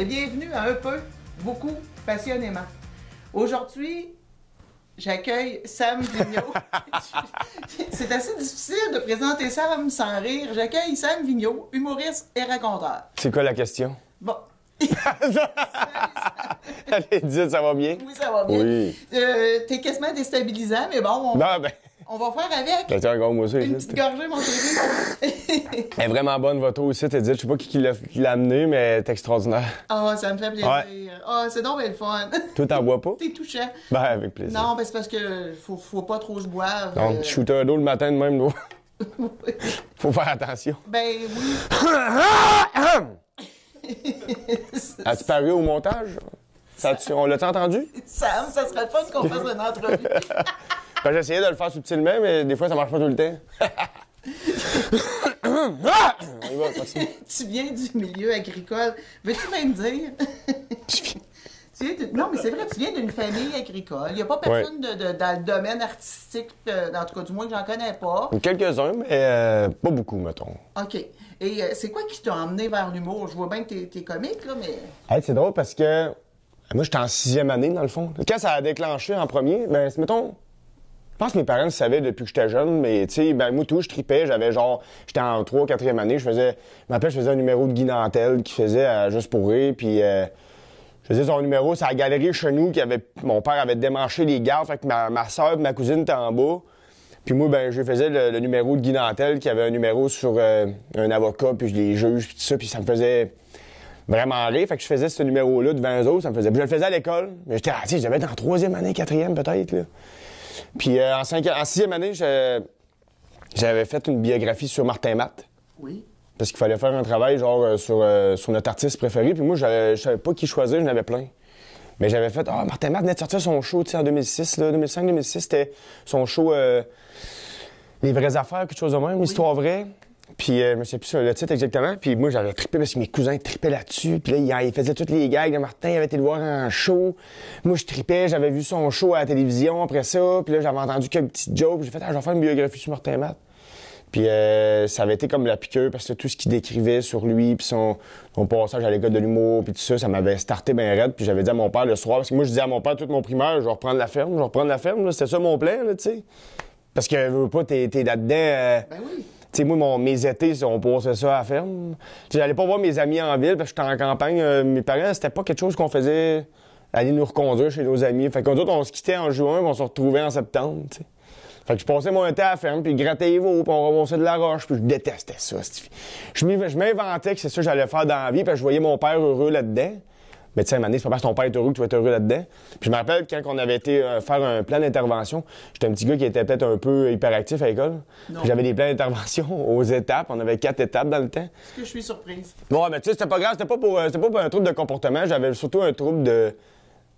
et bienvenue à Un peu, beaucoup, passionnément. Aujourd'hui, j'accueille Sam Vigneault. C'est assez difficile de présenter Sam sans rire. J'accueille Sam Vigneault, humoriste et raconteur. C'est quoi la question? Bon. Allez, dites, ça va bien? Oui, ça va bien. Oui. T'es quasiment déstabilisant, mais bon, Non, ben, on va faire avec. t'as un gros aussi. Une petite gorgée, mon chéri. Elle est vraiment bonne, votre eau aussi. T'as dit, je sais pas qui l'a amené, mais elle est extraordinaire. Ah, ça me fait plaisir. Ouais. Ah, c'est donc bien le fun. Toi, t'en bois pas? T'es touchant. Ben, avec plaisir. Non, ben c'est parce que faut pas trop se boire. Donc, shooter d'eau le matin de même, l'eau. Faut faire attention. Ben oui. As-tu paru au montage? On l'a-tu entendu? Sam, ça serait le fun qu'on fasse une entrevue. Ben, j'ai essayé de le faire subtilement, mais des fois, ça marche pas tout le temps. On y va, continue. Tu viens du milieu agricole. Veux-tu même dire? Non, mais c'est vrai, tu viens d'une famille agricole. Il n'y a pas personne dans le domaine artistique, en tout cas, du moins que j'en connais pas. Quelques-uns, mais pas beaucoup, mettons. OK. Et c'est quoi qui t'a emmené vers l'humour? Je vois bien que t'es comique, là, mais... Hey, c'est drôle parce que moi, j'étais en 6e année, dans le fond. Quand ça a déclenché en premier, ben, mettons... Je pense que mes parents le savaient depuis que j'étais jeune, mais tu sais, ben moi tout, je tripais, j'étais en 3e, 4e année, je faisais un numéro de Guy Nantel qui faisait Juste pour rire, puis je faisais son numéro, c'est à la galerie chez nous, mon père avait démanché les gardes, fait que ma soeur et ma cousine étaient en bas, puis moi, ben je faisais le numéro de Guy Nantel qui avait un numéro sur un avocat, puis les juges, puis tout ça, puis ça me faisait vraiment rire, fait que je faisais ce numéro-là devant eux autres, ça me faisait... Puis je le faisais à l'école, mais j'étais, tu sais, je devais être en 3e année, 4e peut-être, là. Puis en 6e année, j'avais fait une biographie sur Martin Matt. Oui. Parce qu'il fallait faire un travail genre sur notre artiste préféré. Puis moi, je savais pas qui choisir, j'en avais plein. Mais j'avais fait, Martin Matt venait de sortir son show, tu sais, en 2006, là, 2005-2006, c'était son show Les vraies affaires, quelque chose de même, Histoire vraie. Puis je me souviens plus sur le titre exactement. Puis moi, j'avais trippé parce que mes cousins trippaient là-dessus. Puis là, il faisait toutes les gags de Martin. Il avait été le voir en show. Moi, je trippais. J'avais vu son show à la télévision après ça. Puis là, j'avais entendu quelques petites jokes. J'ai fait, je vais faire une biographie sur Martin Matt. Puis ça avait été comme la piqûre parce que tout ce qu'il décrivait sur lui, puis son passage à l'école de l'humour, puis tout ça, ça m'avait starté bien raide. Puis j'avais dit à mon père le soir, parce que moi, je disais à mon père toute mon primaire, je vais reprendre la ferme. Là. C'était ça mon plan, là, tu sais. Parce que, veux pas, t'es là-dedans. Ben oui. Tu sais, moi, mes étés, on passait ça à la ferme. T'sais, j'allais pas voir mes amis en ville parce que j'étais en campagne. Mes parents, c'était pas quelque chose qu'on faisait aller nous reconduire chez nos amis. Fait qu'on on se quittait en juin, puis on se retrouvait en septembre, t'sais. Fait que je passais mon été à la ferme, puis je grattais les veaux, puis on remonçait de la roche, puis je détestais ça. Je m'inventais que c'est ça que j'allais faire dans la vie, parce que je voyais mon père heureux là-dedans. Mais tu sais, à un moment donné, c'est pas parce que ton père est heureux que tu vas être heureux là-dedans. Puis je me rappelle quand on avait été faire un plan d'intervention, j'étais un petit gars qui était peut-être un peu hyperactif à l'école. Puis j'avais des plans d'intervention aux étapes. On avait 4 étapes dans le temps. Est-ce que je suis surprise? Bon, mais tu sais, c'était pas grave. C'était pas pour un trouble de comportement. J'avais surtout un trouble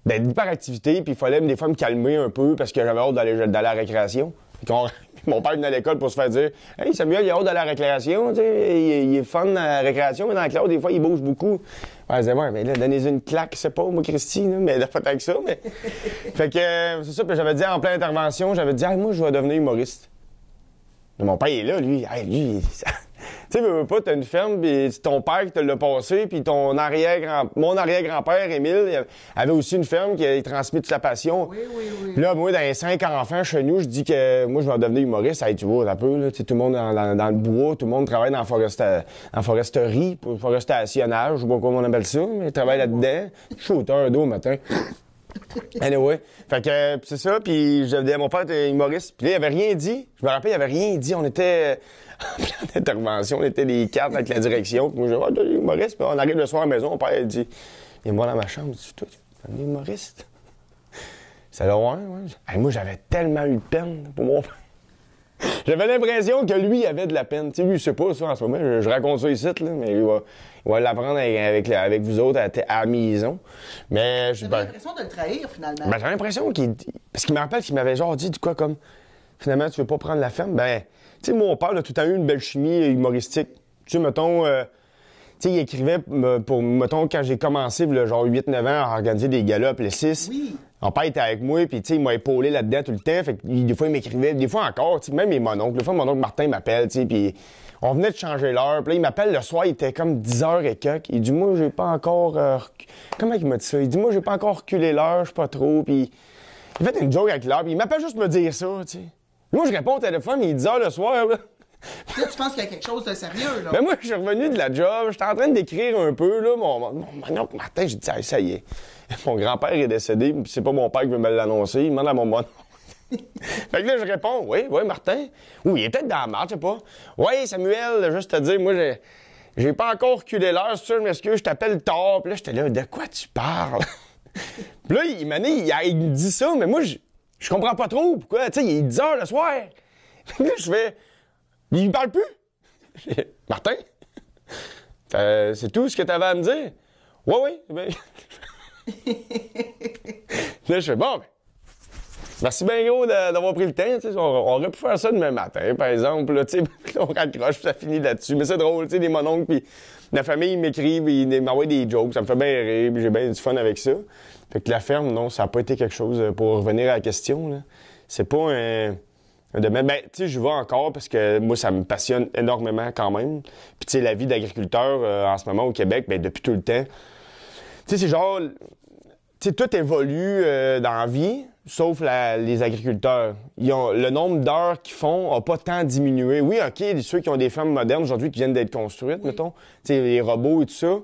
d'hyperactivité. Puis il fallait des fois me calmer un peu parce que j'avais hâte d'aller à la récréation. Mon père venait à l'école pour se faire dire « Hey, Samuel, il a hâte d'aller à la récréation. Tu sais, il est fun à la récréation, mais dans la classe, des fois, il bouge beaucoup. » Ouais, je disais, ouais, mais là, donnez-y une claque, c'est pas, moi, Christy, là, mais elle a pas tant que ça, mais... Fait que, c'est ça, puis j'avais dit en pleine intervention, j'avais dit, hey, moi, je vais devenir humoriste. Mais mon père, il est là, lui. Hey, lui, tu sais, veux pas, t'as une ferme, puis ton père qui te l'a passé, puis mon arrière-grand-père, Émile, avait aussi une ferme qui a transmis toute sa passion. Oui. Puis là, moi, dans les 5 enfants chez nous, je dis que moi, je vais devenir humoriste. Hey, tu vois, un peu, là, tout le monde dans le bois, tout le monde travaille dans la foresterie, pour forestationnage, je sais pas comment on appelle ça, mais je travaille là-dedans. Shooter d'eau le matin. Anyway, fait que c'est ça, puis mon père était humoriste, puis là, il avait rien dit. Je me rappelle, il avait rien dit. On était en pleine intervention, on était les 4 avec la direction. Puis moi, je dis, humoriste, puis on arrive le soir à la maison, mon père, il dit, viens-moi dans ma chambre, il dit, toi, tu es un humoriste? C'est là, ouais. Hey, moi, j'avais tellement eu de peine pour mon père. J'avais l'impression que lui, il avait de la peine. Tu sais, lui, je sais pas ça en ce moment, je raconte ça ici, là, mais il va l'apprendre avec vous autres à la maison. Mais j'avais l'impression de le trahir, finalement. Ben, j'avais l'impression parce qu'il me rappelle qu'il m'avait genre dit du quoi comme, finalement, tu veux pas prendre la ferme? Ben, tu sais, mon père a tout le temps eu une belle chimie humoristique. Tu sais, mettons, sais, il écrivait pour, mettons, quand j'ai commencé, là, genre 8-9 ans, à organiser des galops, les 6. Oui. Mon père était avec moi, puis tu sais, il m'a épaulé là-dedans tout le temps. Fait que des fois, il m'écrivait, des fois encore, tu sais, même mon oncle. Des fois, mon oncle Martin m'appelle, tu sais, puis on venait de changer l'heure. Puis là, il m'appelle le soir, il était comme 10h et quelques. Il dit, moi, j'ai pas encore. Comment il m'a dit ça? Il dit, moi, j'ai pas encore reculé l'heure, je sais pas trop. Puis il fait une joke avec l'heure, puis il m'appelle juste me dire ça, tu sais. Moi, je réponds au téléphone, il est 10h le soir, là. Là, tu penses qu'il y a quelque chose de sérieux, là? Mais moi, je suis revenu de la job, j'étais en train d'écrire un peu, là. Mon oncle Martin, j'ai dit, ah, ça y est. Mon grand-père est décédé, puis c'est pas mon père qui veut me l'annoncer, il demande à mon mononcle. Fait que là, je réponds, oui, Martin. Oui, il est peut-être dans la marche, je sais pas. Oui, Samuel, juste te dire, moi, j'ai pas encore reculé l'heure, c'est sûr, je m'excuse, je t'appelle tard. Puis là, j'étais là, de quoi tu parles? Puis là, il me dit ça, mais moi, je comprends pas trop. Pourquoi? Tu sais, il est 10h le soir. Fait que là, je fais, il parle plus. Martin, c'est tout ce que t'avais à me dire? Oui. Ben... là, je fais, bon, ben, merci bien gros d'avoir pris le temps. On aurait pu faire ça demain matin, par exemple. Là, on raccroche, puis ça finit là-dessus. Mais c'est drôle, les mononcles, puis la famille, ils m'écrivent, ils m'envoient des jokes. Ça me fait bien rire, puis j'ai bien du fun avec ça. Fait que la ferme, non, ça n'a pas été quelque chose, pour revenir à la question, là. C'est pas un domaine. Ben, tu sais, je vais encore parce que moi, ça me passionne énormément quand même. Puis, tu sais, la vie d'agriculteur en ce moment au Québec, ben, depuis tout le temps. Tu sais, c'est genre. Tu sais, tout évolue dans la vie, sauf les agriculteurs. Le nombre d'heures qu'ils font n'a pas tant diminué. Oui, OK, ceux qui ont des fermes modernes aujourd'hui qui viennent d'être construites, mettons, tu sais, les robots et tout ça.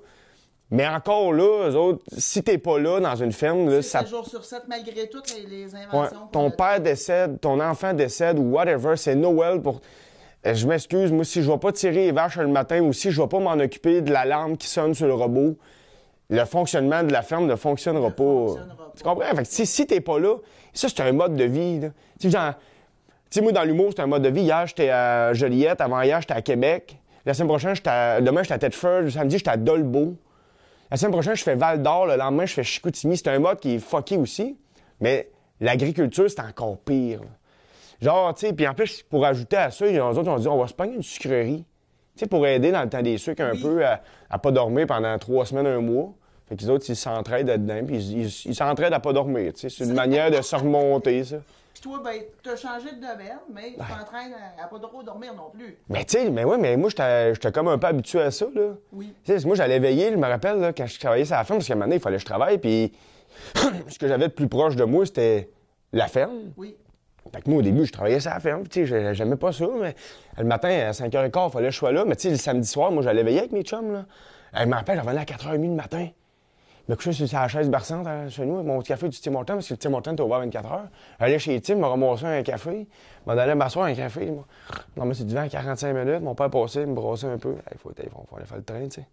Mais encore là, eux autres, si t'es pas là dans une ferme, là, ça... 7 jours sur 7, malgré toutes les inventions. Ouais, ton père décède, ton enfant décède ou whatever, c'est Noël pour... Je m'excuse, moi, si je vais pas tirer les vaches le matin ou si je vais pas m'en occuper de l'alarme qui sonne sur le robot, le fonctionnement de la ferme ne fonctionnera pas. Tu comprends? Fait que si t'es pas là, ça, c'est un mode de vie, là. Tu sais, moi, dans l'humour, c'est un mode de vie. Hier, j'étais à Joliette. Avant-hier, j'étais à Québec. La semaine prochaine, demain, j'étais à Thetford. Le samedi, j'étais à Dolbeau. La semaine prochaine, je fais Val-d'Or. Le lendemain, je fais Chicoutimi. C'est un mode qui est fucké aussi. Mais l'agriculture, c'est encore pire, là. Genre, tu sais, puis en plus, pour ajouter à ça, les autres ont dit, on va se pogner une sucrerie. Tu sais, pour aider dans le temps des sucres un peu à pas dormir pendant 3 semaines, 1 mois. Fait qu'ils autres, ils s'entraident là-dedans, puis ils s'entraident à pas dormir, tu sais. C'est une manière de se remonter, ça. Puis toi, ben, t'as changé de domaine, mais tu t'entraînes à pas trop dormir non plus. Mais tu sais, mais moi, j'étais comme un peu habitué à ça, là. Oui. Tu sais, moi, j'allais veiller, je me rappelle, là, quand je travaillais sur la ferme, parce qu'à un moment donné, il fallait que je travaille, puis ce que j'avais de plus proche de moi, c'était la ferme. Oui. Fait que moi, au début, je travaillais sur la ferme, tu sais, j'aimais pas ça, mais le matin, à 5h15, il fallait que je sois là. Mais tu sais, le samedi soir, moi, j'allais veiller avec mes chums, là. Elle m'appelle, je revenais à 4h30 le matin. Je me couchais sur la chaise berçante chez nous, avec mon petit café du Tim Hortons, parce que le Tim Hortons était ouvert 24 heures. J'allais chez Tim, me ramasser un café, m'en allais m'asseoir un café. Moi. Non, mais c'est du vent à 45 minutes. Mon père passait, me brassait un peu. Il faut aller faire le train, tu sais.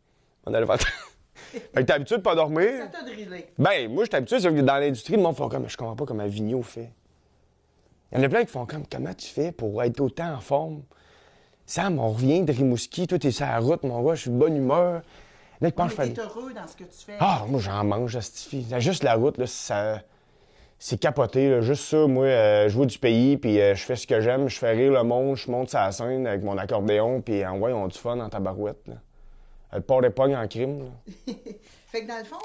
On allait faire le train. Fait que t'es habitué de pas dormir. Ça t'a drillé. Ben, moi, j'étais habitué, c'est que dans l'industrie, le monde fait comme, je comprends pas comment Vigneault fait. Il y en a plein qui font comme, comment tu fais pour être autant en forme? Sam, on revient de Rimouski, toi, t'es sur la route, mon gars, je suis de bonne humeur. Là, t'es heureux dans ce que tu fais. Ah, moi, j'en mange, justifie. Juste la route, là, c'est capoté, là. Juste ça, moi, je vois du pays, puis je fais ce que j'aime, je fais rire le monde, je monte sur la scène avec mon accordéon, puis en vrai, on a du fun en tabarouette, là. Le port d'épogne en crime, là. Fait que dans le fond,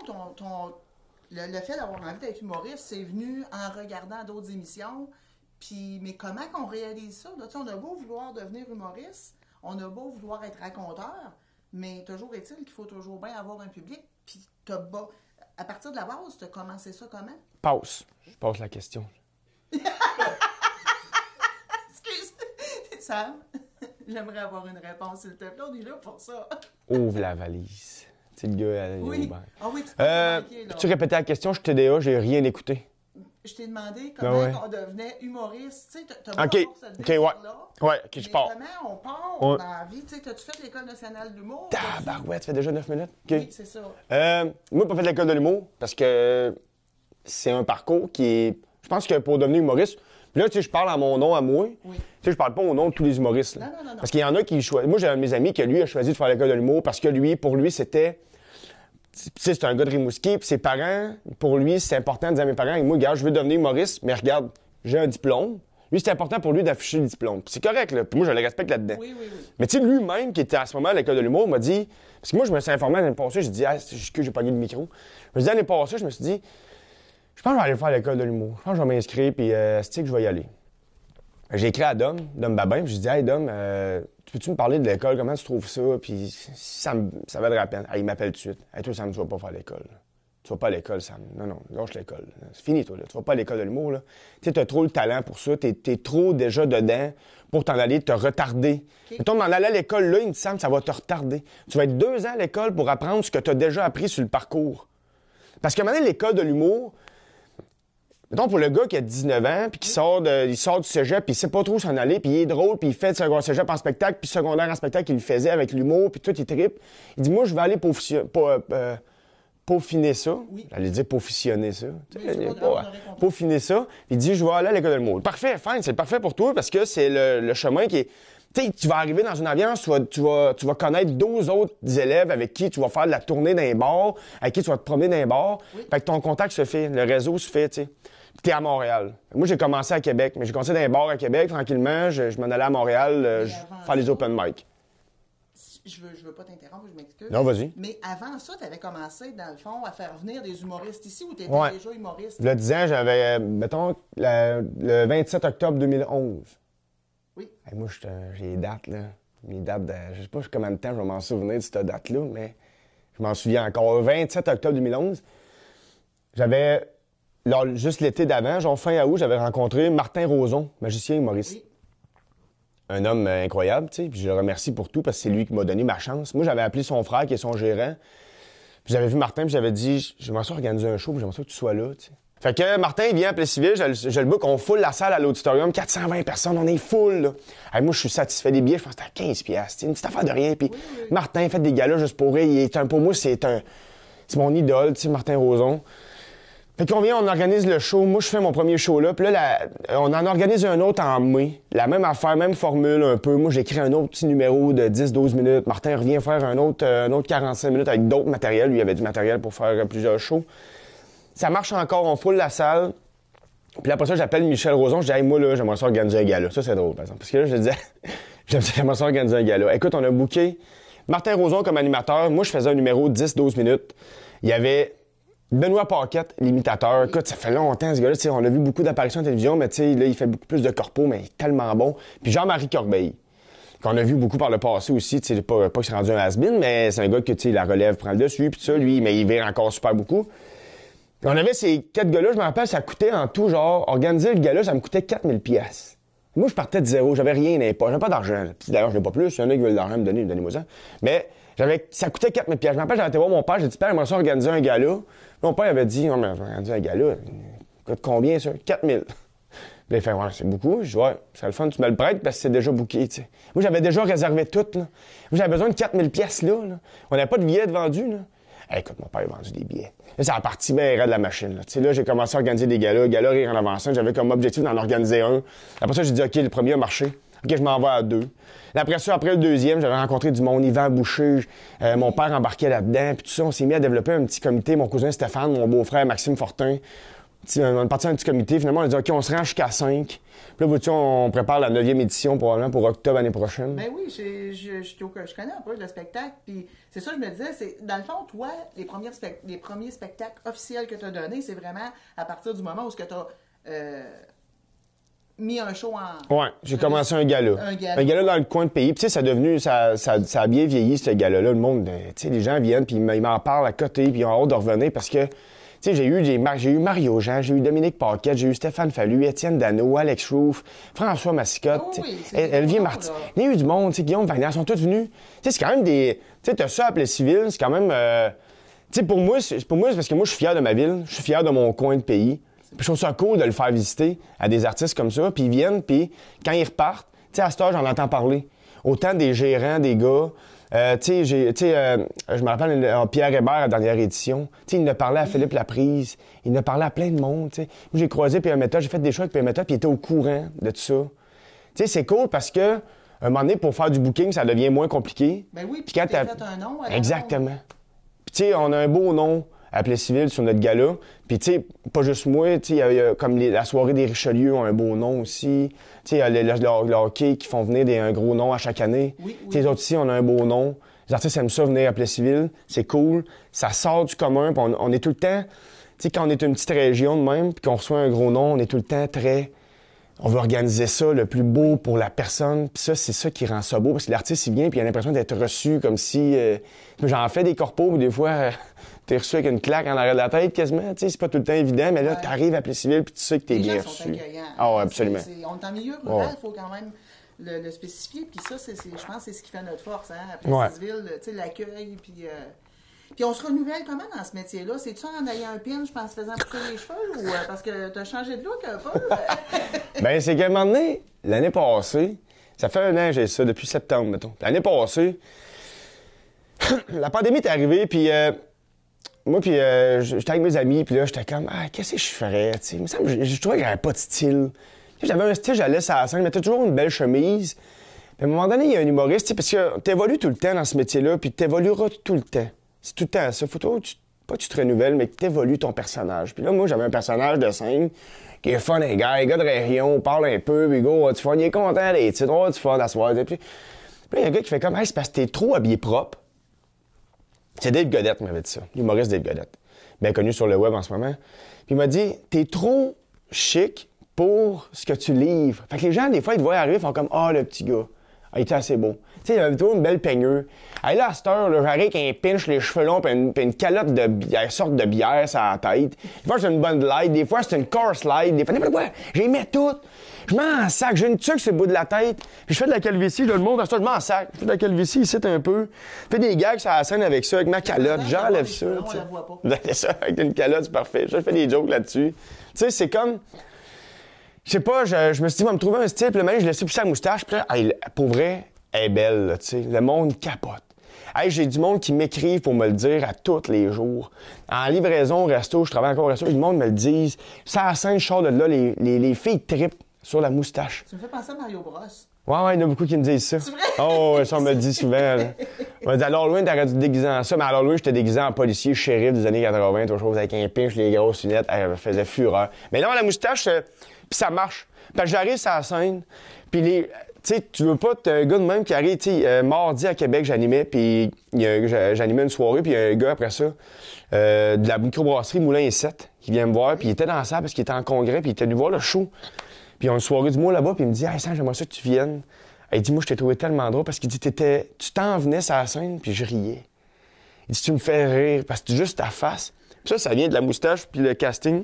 le fait d'avoir envie d'être humoriste, c'est venu en regardant d'autres émissions. Puis, mais comment qu'on réalise ça? Là, on a beau vouloir devenir humoriste, on a beau vouloir être raconteur, mais toujours est-il qu'il faut toujours bien avoir un public. Puis, à partir de la base, tu as commencé ça comment? Passe. Je passe la question. Excuse. Sam, j'aimerais avoir une réponse, s'il te plaît. On est là pour ça. Ouvre la valise. Tu sais, le gars, oui. Ah oui, tu répétais la question, je suis TDA, j'ai rien écouté. Je t'ai demandé comment on devenait humoriste. Tu sais, t'as OK, ouais. Ouais, OK, je pars. Comment on part dans la vie? Tu sais, t'as-tu fait l'École nationale de l'humour? Tabarouette, ça fait déjà 9 minutes. OK. Oui, c'est ça. Moi, j'ai pas fait l'École de l'humour parce que c'est un parcours qui est... Je pense que pour devenir humoriste... Puis là, tu sais, je parle à mon nom à moi. Oui. Tu sais, je parle pas au nom de tous les humoristes. Là. Non. Parce qu'il y en a qui choisissent... Moi, j'ai un de mes amis qui, lui, a choisi de faire l'École de l'humour parce que pour lui, c'était... Tu sais, c'est un gars de Rimouski, puis ses parents, pour lui, c'est important de dire à mes parents, moi, gars, je veux devenir humoriste, mais regarde, j'ai un diplôme. Lui, c'était important pour lui d'afficher le diplôme. Puis c'est correct, là. Puis moi, je le respecte là-dedans. Oui. Mais tu sais, lui-même, qui était à ce moment à l'école de l'humour, m'a dit... Parce que moi, je me suis informé l'année passée, j'ai dit, j'ai pogné le micro. Je me suis dit, l'année passée, je me suis dit, je pense que je vais aller faire l'école de l'humour. Je pense que je vais m'inscrire, puis c'est que je vais y aller. J'ai écrit à Dom Babin, puis j'ai dit, hey Dom, peux-tu me parler de l'école, comment tu trouves ça? Puis ça valait la peine. Il m'appelle tout de suite. Hey, toi, Sam, tu vas pas faire l'école. Tu vas pas à l'école, Sam. Non, lâche l'école. C'est fini, toi, là. Tu vas pas à l'école de l'humour, là. Tu sais, t'as trop le talent pour ça. T'es trop déjà dedans pour t'en aller te retarder. Okay. Mettons, m'en aller à l'école, là, il me semble que ça va te retarder. Tu vas être 2 ans à l'école pour apprendre ce que tu as déjà appris sur le parcours. Parce que maintenant, l'école de l'humour, mettons, pour le gars qui a 19 ans, puis qui sort du cégep, puis il sait pas trop où s'en aller, puis il est drôle, puis il fait le cégep en spectacle, puis secondaire en spectacle, il le faisait avec l'humour, puis tout, il trippe. Il dit, moi, je vais aller peaufiner ça. Oui. J'allais dire peaufitionner ça. Peaufiner ça. Il dit, je vais aller à l'école de l'humour. Parfait, fine, c'est parfait pour toi, parce que c'est le chemin qui est... Tu sais, tu vas arriver dans une ambiance, tu vas connaître 12 autres élèves avec qui tu vas faire de la tournée d'un bar, avec qui tu vas te promener d'un bar. Oui. Fait que ton contact se fait, le réseau se fait, tu sais. T'es à Montréal. Moi, j'ai commencé à Québec, mais j'ai commencé dans un bar à Québec, tranquillement. Je m'en allais à Montréal faire les open mic. Je veux pas t'interrompre, je m'excuse. Non, vas-y. Mais avant ça, tu avais commencé, dans le fond, à faire venir des humoristes ici ou tu étais déjà humoriste? Le 10 ans, j'avais, mettons, le 27 octobre 2011. Oui. Hey, moi, j'ai les dates, là. Les dates de... Je sais pas combien de temps je vais m'en souvenir de cette date-là, mais je m'en souviens encore. Le 27 octobre 2011, j'avais... juste l'été d'avant, genre fin août, j'avais rencontré Martin Roson, magicien humoriste. Oui. Un homme incroyable, tu sais, puis je le remercie pour tout parce que c'est lui qui m'a donné ma chance. Moi, j'avais appelé son frère qui est son gérant, puis j'avais vu Martin, puis j'avais dit, j'aimerais ça organiser un show, puis j'aimerais ça que tu sois là, tu sais. Fait que Martin, il vient à Plessisville, je le book, on foule la salle à l'auditorium, 420 personnes, on est full, là. Hey, moi, je suis satisfait des billets, je pense que c'était à 15 piastres, une petite affaire de rien, puis Martin fait des galas juste pour rire, pour moi, c'est mon idole, tu sais, Martin Roson. Fait qu'on vient, on organise le show. Moi, je fais mon premier show là. Puis là, on en organise un autre en mai. La même affaire, même formule un peu. Moi, j'écris un autre petit numéro de 10-12 minutes. Martin revient faire un autre 45 minutes avec d'autres matériels. Lui, il avait du matériel pour faire plusieurs shows. Ça marche encore, on foule la salle. Puis après ça, j'appelle Michel Roson. Je dis, hey, moi, là, j'aimerais ça organiser un gala. Ça, c'est drôle, par exemple. Parce que là, je disais, j'aimerais ça organiser un gala. Écoute, on a booké Martin Roson comme animateur. Moi, je faisais un numéro de 10-12 minutes. Il y avait Benoît Paquette, l'imitateur. Écoute, ça fait longtemps, ce gars-là. On a vu beaucoup d'apparitions à la télévision, mais là, il fait beaucoup plus de corpo, mais il est tellement bon. Puis Jean-Marie Corbeil, qu'on a vu beaucoup par le passé aussi. Pas qu'il s'est rendu un has-been, mais c'est un gars que la relève prend le dessus, puis ça, lui, mais il vire encore super beaucoup. Puis on avait ces 4 gars-là, je me rappelle, ça coûtait en tout, genre, organiser le gars-là, ça me coûtait 4000 pièces. Moi, je partais de zéro, j'avais rien, j'avais pas d'argent. D'ailleurs, je n'ai pas plus. Il y en a qui veulent de l'argent me donner, donnez-moi ça. Mais ça coûtait 4000 pièces. Je me rappelle, j'avais été voir mon père, j'ai dit, père, j'aimerais ça organiser un gala. Mon père avait dit, non, mais organiser un gala, coûte combien ça? 4000. Puis il fait, ouais, c'est beaucoup. Je dis, ouais, c'est le fun, tu me le prêtes parce que c'est déjà booké, tu sais. Moi, j'avais déjà réservé tout, là. Moi, j'avais besoin de 4000 pièces là. On n'avait pas de billets de vendus, là. Hey, écoute, mon père a vendu des billets. Là, c'est la partie bien raide de la machine, là. Tu sais, là, j'ai commencé à organiser des galas, rire en avançant. J'avais comme objectif d'en organiser un. Après ça, j'ai dit, OK, le premier a marché. OK, je m'en vais à 2. Après ça, après le deuxième, j'avais rencontré du monde, Yvan Boucher, mon père embarquait là-dedans, puis tout ça, on s'est mis à développer un petit comité, mon cousin Stéphane, mon beau-frère Maxime Fortin. On est parti dans un petit comité, finalement, on a dit, OK, on se rend jusqu'à 5. Puis là, vois-tu, on prépare la 9e édition probablement pour octobre l'année prochaine. Ben oui, je connais un peu le spectacle, puis c'est ça que je me disais, c'est dans le fond, toi, les premiers spectacles officiels que tu as donnés, c'est vraiment à partir du moment où tu as mis un show en... Ouais, j'ai commencé un gala. Un gala dans le coin de pays. Puis tu sais, ça a bien vieilli, ce gala-là. Le monde, tu sais, les gens viennent, puis ils m'en parlent à côté, puis ils ont hâte de revenir parce que, tu sais, j'ai eu Mario Jean, j'ai eu Dominique Paquette, j'ai eu Stéphane Fallu, Étienne Dano, Alex Roof, François Massicotte, Olivier Martin. Il y a eu du monde, tu sais, Guillaume Wagner, ils sont tous venus. Tu sais, c'est quand même des... Tu sais, t'as ça à Plessisville, c'est quand même... tu sais, pour moi, c'est parce que moi, je suis fier de ma ville, je suis fier de mon coin de pays. Puis je trouve ça cool de le faire visiter à des artistes comme ça. Puis ils viennent, puis quand ils repartent, tu sais, à cette heure, j'en entends parler. Autant des gérants, des gars. Tu sais, je me rappelle Pierre Hébert à la dernière édition. Tu sais, il ne parlait à Philippe Laprise. Il ne parlait à plein de monde, tu sais. Moi, j'ai croisé Pierre Méthode, j'ai fait des shows avec Pierre Méthode, puis il était au courant de tout ça. Tu sais, c'est cool parce que, un moment donné, pour faire du booking, ça devient moins compliqué. Ben oui, puis quand t'as fait un nom. Exactement. Puis tu sais, on a un beau nom. à Plessisville sur notre gala. Puis, tu sais, pas juste moi, tu sais, il y a comme la soirée des Richelieu ont un beau nom aussi. Tu sais, il y a le hockey qui font venir un gros nom à chaque année. Oui, oui. Tu sais, les autres ici, on a un beau nom. Les artistes aiment ça venir à Plessisville. C'est cool. Ça sort du commun. Puis on est tout le temps... Tu sais, quand on est une petite région de même, puis qu'on reçoit un gros nom, on est tout le temps très... On veut organiser ça le plus beau pour la personne. Puis ça, c'est ça qui rend ça beau. Parce que l'artiste, il vient, puis il a l'impression d'être reçu comme si... J'en fais des corpos, où des fois, t'es reçu avec une claque en arrière de la tête, quasiment. Tu sais, c'est pas tout le temps évident, mais là, t'arrives à Plessisville, puis tu sais que t'es bien reçu. Les gens sont accueillants. Ah ouais, absolument. On est en milieu rural, il faut quand même le spécifier. Puis ça, je pense que c'est ce qui fait notre force, hein, à Plessisville. Tu sais, l'accueil, puis on se renouvelle comment dans ce métier-là? C'est-tu en ayant un pin, je pense, faisant pousser les cheveux, ou parce que t'as changé de look un peu? Ben, c'est qu'à un moment donné, l'année passée, ça fait 1 an que j'ai ça, depuis septembre, mettons. L'année passée, la pandémie est arrivée, puis moi, puis j'étais avec mes amis, puis là, j'étais comme, qu'est-ce que je ferais, tu sais? Il me semble que je trouvais qu'il n'y avait pas de style. J'avais un style, j'allais sur la scène, je mettais toujours une belle chemise. Puis à un moment donné, il y a un humoriste, tu sais, parce que t'évolues tout le temps dans ce métier-là, puis t'évolueras tout le temps. C'est tout le temps ça. Faut pas que tu te renouvelles, mais que tu évolues ton personnage. Puis là, moi, j'avais un personnage de scène qui est fun, un gars de région, on parle un peu, puis go, tu fun, il est content, les titres, tu fun, à soir. Puis il y a un gars qui fait comme, c'est parce que t'es trop habillé propre. C'est Dave Godette qui m'avait dit ça, l'humoriste Dave Godette, bien connu sur le web en ce moment. Puis il m'a dit, t'es trop chic pour ce que tu livres. Fait que les gens, des fois, ils te voient arriver, ils font comme, le petit gars. Il était assez beau. Tu sais, il avait toujours une belle peignure. Là, à cette heure, j'arrive avec un pinch, les cheveux longs, puis une calotte de bière, sorte de bière sur la tête. Des fois, c'est une Bud Light, des fois, c'est une Coors Light, des fois, n'importe quoi. J'y mets toutes. Je mets en sac, j'ai une tuque sur le bout de la tête, puis je fais de la calvitie, je le montre, je mets en sac. Je fais de la calvitie ici un peu. Je fais des gags sur la scène avec ça, avec ma calotte, j'enlève ça. On la voit pas. C'est ça, avec une calotte, c'est parfait. Je fais des jokes là-dessus. Tu sais, c'est comme... Je sais pas, je me suis dit, va me trouver un style, puis le mec, je laissais pousser la moustache, puis là, pour vrai, elle est belle, là, tu sais. Le monde capote. J'ai du monde qui m'écrive pour me le dire à tous les jours. En livraison, au resto, je travaille encore au resto, du monde me le dit. Ça, à scène, je sors de là, les filles trippent sur la moustache. Tu me fais penser à Mario Bros. Ouais, il y en a beaucoup qui me disent ça. C'est vrai? Oh, ça, on me le dit souvent, là. On m'a dit, alors loin, t'aurais dû te déguiser en ça. Mais alors loin, j'étais déguisé en policier, shérif des années 80, toujours chose avec un pinche, les grosses lunettes. Elle faisait fureur. Mais non, la moustache, puis ça marche. Parce que j'arrive sur la scène, puis tu sais, tu veux pas un gars de même qui arrive, tu sais, mardi à Québec, j'animais, puis j'animais une soirée, puis il y a un gars après ça, de la microbrasserie Moulin et 7, qui vient me voir, puis il était dans la salle parce qu'il était en congrès, puis il était venu voir le show. Puis il y a une soirée du mois là-bas, puis il me dit, Sam, j'aimerais ça que tu viennes. Il dit, moi, je t'ai trouvé tellement drôle parce qu'il dit, tu t'en venais sur la scène, puis je riais. Il dit, tu me fais rire parce que tu juste ta face. Puis ça vient de la moustache, puis le casting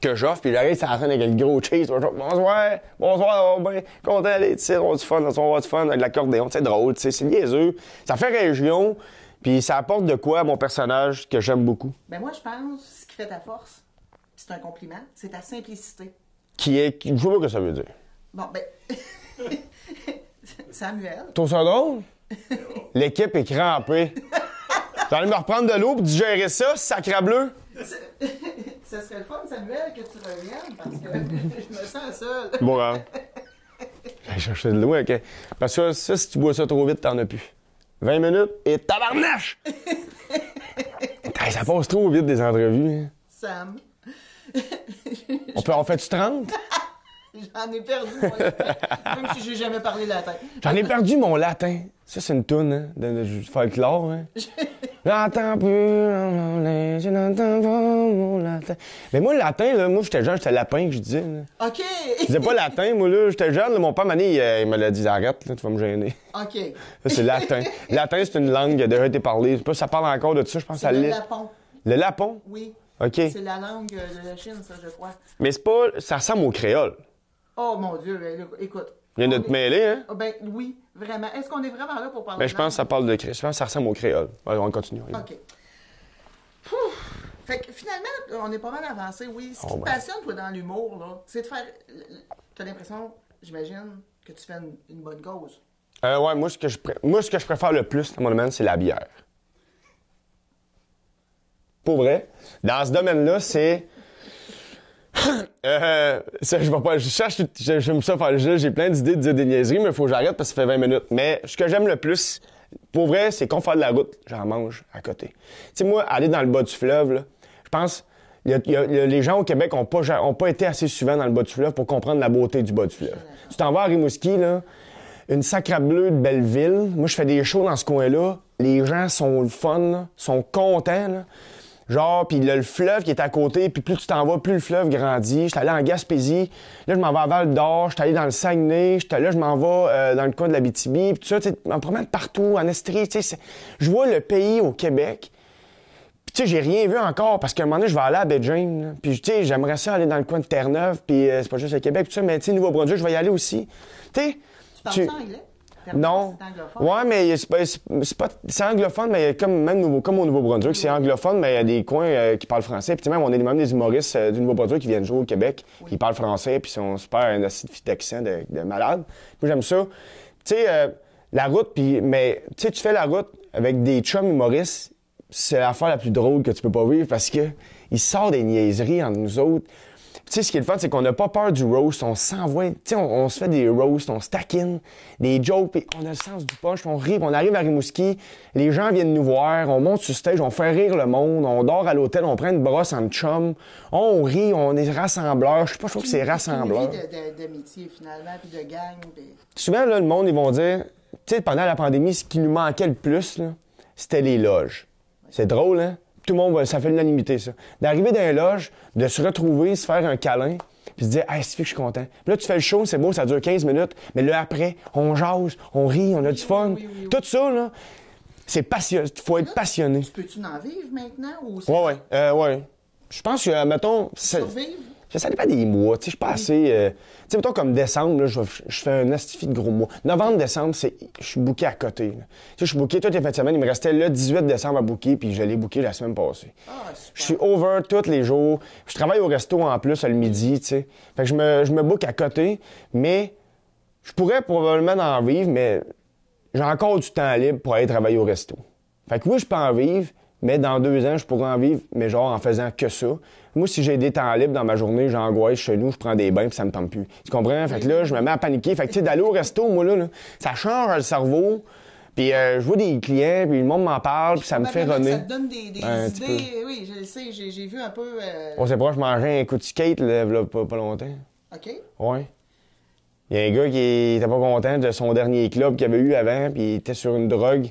que j'offre, puis j'arrive sur la scène avec le gros cheese. Bonsoir, bien content d'aller ici, on va du fun, on va avoir du fun avec l'accordéon. C'est drôle, c'est niaiseux. Ça fait région, puis ça apporte de quoi à mon personnage que j'aime beaucoup. Ben moi, je pense que ce qui fait ta force, c'est un compliment, c'est ta simplicité. Je sais pas ce que ça veut dire. Bon, ben... Samuel. Tu trouves ça drôle? L'équipe est crampée. J'allais me reprendre de l'eau pour digérer ça, sacrableu. Ça serait le fun, Samuel, que tu reviennes, parce que je me sens seul. Bon, j'allais chercher de l'eau, OK. Parce que ça, si tu bois ça trop vite, t'en as plus. 20 minutes et tabarnache! Ça passe trop vite, des entrevues. Hein. Sam. On fait-tu 30? J'en ai perdu mon latin. Même si j'ai jamais parlé latin. J'en ai perdu mon latin. Ça, c'est une toune, hein, de folklore, hein. J'entends plus, je n'entends pas mon latin. Mais moi, le latin, là, moi, j'étais jeune, j'étais lapin que je disais. Là. OK. Je disais pas latin, moi, là, j'étais jeune. Là, mon père, il me l'a dit, arrête, là, tu vas me gêner. OK. Ça, c'est latin. Latin, c'est une langue qui a déjà été parlée. Je sais pas si ça parle encore de ça, je pense à l'île. Le lapon. Le lapon? Oui. OK. C'est la langue de la Chine, ça, je crois. Mais c'est pas... Ça ressemble au créole. Oh, mon Dieu, écoute. Il vient de te mêler, hein? Ben oui, vraiment. Est-ce qu'on est vraiment là pour parler de je pense que ça parle de créole. Je pense que ça ressemble au créole. Ouais, on continue. OK. Fait que finalement, on est pas mal avancé, oui. Ce qui te passionne, toi, dans l'humour, là, c'est de faire... T'as l'impression, j'imagine, que tu fais une bonne cause. Ouais, moi, ce que je préfère le plus dans mon domaine, c'est la bière. Pour vrai. Dans ce domaine-là, c'est... je cherche, j'aime ça faire le jeu, j'ai plein d'idées de dire des niaiseries, mais il faut que j'arrête parce que ça fait 20 minutes. Mais ce que j'aime le plus, Pour vrai, c'est qu'on fait de la route, j'en mange à côté. Tu sais, moi, aller dans le bas du fleuve, là, je pense, les gens au Québec n'ont pas été assez souvent dans le bas du fleuve pour comprendre la beauté du bas du fleuve. Tu t'en vas à Rimouski, là, une sacre bleue de belle ville. Moi, je fais des shows dans ce coin-là. Les gens sont le fun, là, sont contents, là. Genre, puis le fleuve qui est à côté, puis plus tu t'en vas, plus le fleuve grandit. J'étais allé en Gaspésie, là, je m'en vais à Val-d'Or, j'étais allé dans le Saguenay, là, je m'en vais dans le coin de l'Abitibi, puis tout ça, tu sais, je me promène partout, en Estrie, tu sais, je vois le pays au Québec. Puis, tu sais, j'ai rien vu encore, parce qu'à un moment donné, je vais aller à Baie-James, là. Puis, tu sais, j'aimerais ça aller dans le coin de Terre-Neuve, puis c'est pas juste le Québec, tout ça, mais tu sais, Nouveau-Brunswick, je vais y aller aussi. Tu sais... Tu parles anglais? Non. C'est anglophone? Ouais, mais c'est anglophone, mais comme au Nouveau-Brunswick, c'est anglophone, mais il y a des coins qui parlent français. Puis même, on a même des humoristes du Nouveau-Brunswick qui viennent jouer au Québec, puis ils parlent français, puis ils sont super un d'accent de malade. Puis j'aime ça. Tu sais, la route, mais tu sais, tu fais la route avec des chums humoristes, c'est l'affaire la plus drôle que tu peux pas vivre parce que il sort des niaiseries entre nous autres. Tu sais, ce qui est le fun, c'est qu'on n'a pas peur du roast. On s'envoie, tu sais, on se fait des roasts, on stackine, des jokes, puis on a le sens du punch, on rit, puis on arrive à Rimouski, les gens viennent nous voir, on monte sur stage, on fait rire le monde, on dort à l'hôtel, on prend une brosse en chum, on rit, on est rassembleurs. Je sais pas, je trouve que c'est rassembleur. De métier, finalement, puis de gang. Puis... Souvent, là, le monde, ils vont dire, tu sais, pendant la pandémie, ce qui nous manquait le plus, là, c'était les loges. C'est drôle, hein? Tout le monde, ça fait l'unanimité, ça. D'arriver dans les loges, de se retrouver, se faire un câlin, puis se dire « Hey, c'est fait que je suis content. » Puis là, tu fais le show, c'est beau, ça dure 15 minutes, mais là, après, on jase, on rit, on a du fun. Oui. Tout ça, là, c'est passionnant. Il faut être passionné. Peux-tu en vivre maintenant? Ou Ouais. Je pense que, mettons... Survivre? Ça dépend des mois. Tu sais, je suis pas assez... Tu sais, mettons, comme décembre, là, je fais un astifi de gros mois. Novembre, décembre, je suis booké à côté. Tu sais, je suis booké toutes les fins de semaine. Il me restait le 18 décembre à booker, puis je l'ai booké la semaine passée. Je suis over tous les jours. Je travaille au resto en plus, le midi, tu sais. Fait que je me book à côté, mais je pourrais probablement en vivre, mais j'ai encore du temps libre pour aller travailler au resto. Fait que oui, je peux en vivre, mais dans 2 ans, je pourrais en vivre, mais genre en faisant que ça. Moi, si j'ai des temps libres dans ma journée, j'angoisse chez nous, je prends des bains puis ça me tente plus. Tu comprends? Fait que là, je me mets à paniquer. Fait que tu sais, d'aller au resto, moi, là, ça change le cerveau. Puis je vois des clients, puis le monde m'en parle, puis ça me fait runner. Ça te donne des idées. Oui, je le sais, j'ai vu un peu... On s'est proche, je mangeais un coup de skate, là, pas longtemps. OK. Ouais. Il y a un gars qui était pas content de son dernier club qu'il avait eu avant, puis il était sur une drogue.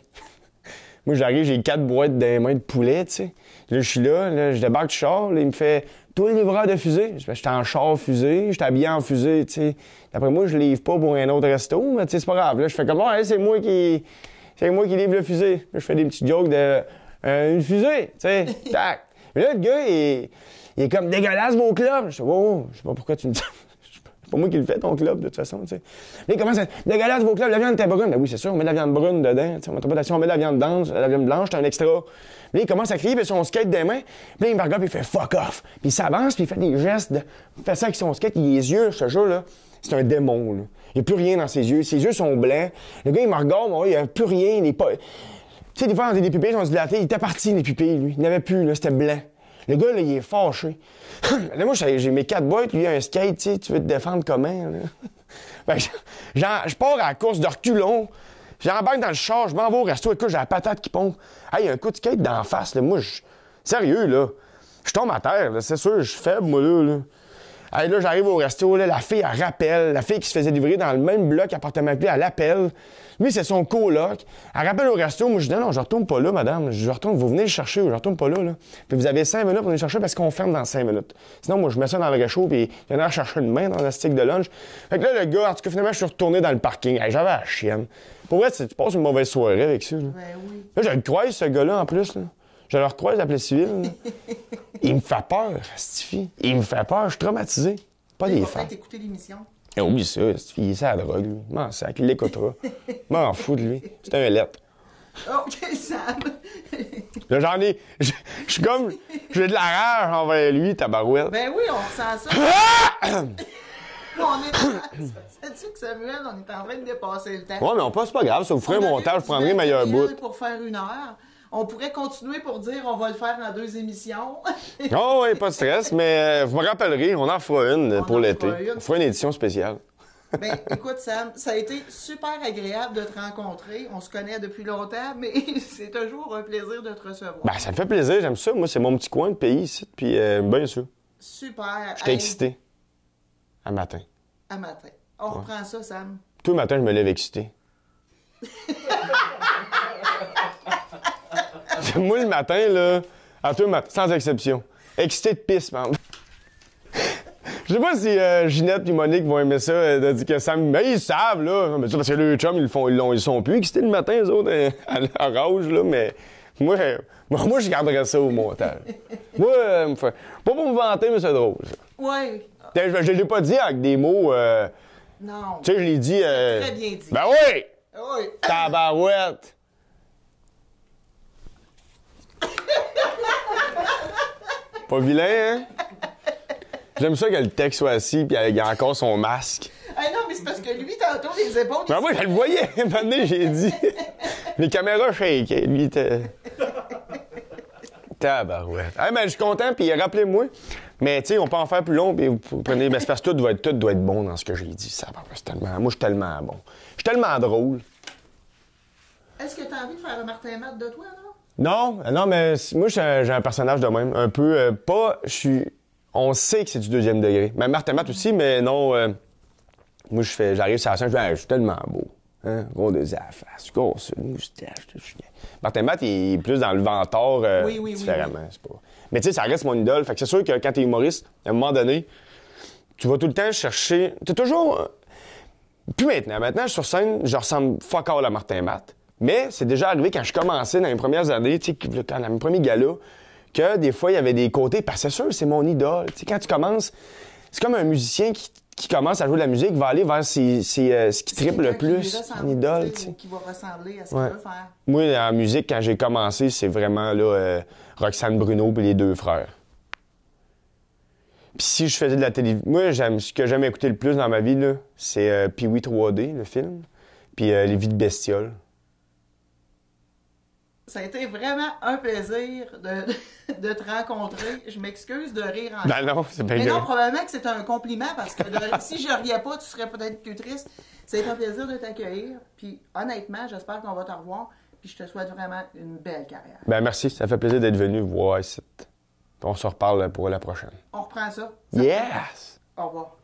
Moi, j'arrive, j'ai 4 boîtes dans les mains de poulet, tu sais. Là, je suis là, je débarque du char, là, il me fait « Toi, le livreur de fusée? » J'étais en char fusée, j'étais habillé en fusée, tu sais. D'après moi, je livre pas pour un autre resto, mais tu sais, c'est pas grave. Là, je fais comme « Ouais, c'est moi qui livre le fusée. » Là, je fais des petits jokes de « Une fusée, tu sais. » Tac. Mais là, le gars, il est comme « Dégueulasse, vos clubs. » Je fais « Oh, je sais pas pourquoi tu me dis... » C'est pas moi qui le fais, ton club, de toute façon, tu sais. Là, il commence à « Dégueulasse, vos clubs, la viande était brune. » Ben oui, c'est sûr, on met de la viande brune dedans. On met de la viande blanche, c'est un extra. Là, il commence à crier, puis son skate des mains. Puis là, il me regarde, puis il fait fuck off. Puis il s'avance, puis il fait des gestes. Il fait ça avec son skate, il les yeux, je te jure, là. C'est un démon, là. Il n'y a plus rien dans ses yeux. Ses yeux sont blancs. Le gars, il me regarde, moi, il n'y a plus rien. Il est pas... Tu sais, des fois, on a des pupilles, on se dilatait. Il était parti, les pupilles, lui. Il n'avait plus, là. C'était blanc. Le gars, là, il est fâché. Là, moi, j'ai mes 4 boîtes, lui, un skate, tu sais, tu veux te défendre comment, là? Ben, je pars à la course de reculons. J'embarque dans le char, je m'en vais au resto, écoute, j'ai la patate qui pompe. Hey, il y a un coup de skate d'en face, là. Moi, sérieux, là. Je tombe à terre, là. C'est sûr, je suis faible, moi, là. Hey, là, j'arrive au resto, là, la fille, elle rappelle. La fille qui se faisait livrer dans le même bloc appartement plus, elle l'appelle. Lui, c'est son coloc. Elle rappelle au resto. Moi, je dis non, je retourne pas là, madame. Je retourne, vous venez le chercher, je retourne pas là, là. Puis vous avez 5 minutes pour venir le chercher parce qu'on ferme dans 5 minutes. Sinon, moi, je mets ça dans le réchaud, puis il y en a à chercher une main dans la stick de lunch. Fait que là, le gars, en tout cas, finalement, je suis retourné dans le parking. Hey, j'avais la chienne. Pour vrai, tu passes une mauvaise soirée avec ça, là. Ben oui. Là, je le croise, ce gars-là, en plus, là. Je le recroise à la police civile, là. Il me fait peur, Stifi. Il me fait peur, je suis traumatisé. Pas des femmes. Il va écouter l'émission. Oublie ça, il est à la drogue, lui. M'en sac, il l'écoutera. M'en fous de lui. C'est un lettre. OK, Sam. Là, j'en ai. Je suis comme. J'ai de la rage envers lui, tabarouette. Ben oui, on ressent ça. On est. Sais-tu que Samuel, on est en train de dépasser le temps? Ouais, mais c'est pas grave, ça vous ferait un montage, je prendrai meilleur bout. Pour faire 1 heure. On pourrait continuer pour dire on va le faire en 2 émissions. Oh, oui, pas de stress, mais vous me rappellerez, on en fera une pour l'été. On fera une édition spéciale. Ben, écoute, Sam, ça a été super agréable de te rencontrer. On se connaît depuis longtemps, mais c'est toujours un plaisir de te recevoir. Ben, ça me fait plaisir, j'aime ça. Moi, c'est mon petit coin de pays ici, puis bien sûr. Super. J'étais excité. À matin. À matin. On reprend ça, Sam. Tout le matin, je me lève excité. Moi, le matin, là, à tout le matin, sans exception. Excité de pisse, man. Je sais pas si Ginette et Monique vont aimer ça, de dire que Sam. Mais ils savent, là. Mais ça, parce que les chums, ils sont plus excités le matin, eux autres, à rage, là. Mais moi, je garderais ça au montage. Moi, pas pour me vanter, mais c'est drôle, ça. Oui. Je l'ai pas dit avec des mots. Non. Tu sais, je l'ai dit. Très bien dit. Ben oui! Oui. Tabarouette! Pas vilain, hein? J'aime ça que le texte soit assis puis il a encore son masque. Ah non, mais c'est parce que lui, tantôt, les épaules... Ben moi, je le voyais. Maintenant, j'ai dit. Les caméras shakaient. Lui, était... Tabarouette. Hey, ben, je suis content, puis rappelez-moi. Mais, tu sais, on peut en faire plus long, puis vous prenez... Ben, c'est parce que tout doit être bon dans ce que j'ai dit. Ça va, c'est tellement... Moi, je suis tellement bon. Je suis tellement drôle. Est-ce que tu as envie de faire un Martin Matt de toi, non? Non, mais moi, j'ai un personnage de même. Un peu... pas... Je suis... On sait que c'est du deuxième degré. Mais Martin Matt aussi, mais non... moi, j'arrive sur la scène, je dis, hey, je suis tellement beau. Hein? Gros des affaires, gros, une moustache, tout chien. Martin Matt, il est plus dans le ventor différemment. Oui. C'est pas... Mais tu sais, ça reste mon idole. Fait que c'est sûr que quand t'es humoriste, à un moment donné, tu vas tout le temps chercher. T'es toujours. Puis maintenant, je suis sur scène, je ressemble fuck all à Martin Matt. Mais c'est déjà arrivé quand je commençais dans les premières années, tu sais, dans mes premiers galas, que des fois, il y avait des côtés. Parce que c'est sûr, c'est mon idole. Tu sais, quand tu commences, c'est comme un musicien qui commence à jouer de la musique va aller vers ce qui triple le plus, son idole. Qui va ressembler à ce qu'il veut faire. Moi, en musique, quand j'ai commencé, c'est vraiment là, Roxane Bruno et les deux frères. Puis si je faisais de la télévision... Moi, ce que j'aime écouter le plus dans ma vie, là, c'est Pee-wee 3D, le film, puis Les Vies de bestioles. Ça a été vraiment un plaisir de te rencontrer. Je m'excuse de rire en Non, c'est bien. Mais non, probablement que c'est un compliment parce que si je riais pas, tu serais peut-être plus triste. C'est un plaisir de t'accueillir. Puis honnêtement, j'espère qu'on va te revoir. Puis je te souhaite vraiment une belle carrière. Ben merci, ça fait plaisir d'être venu voir ici. On se reparle pour la prochaine. On reprend ça. Yes! Au revoir.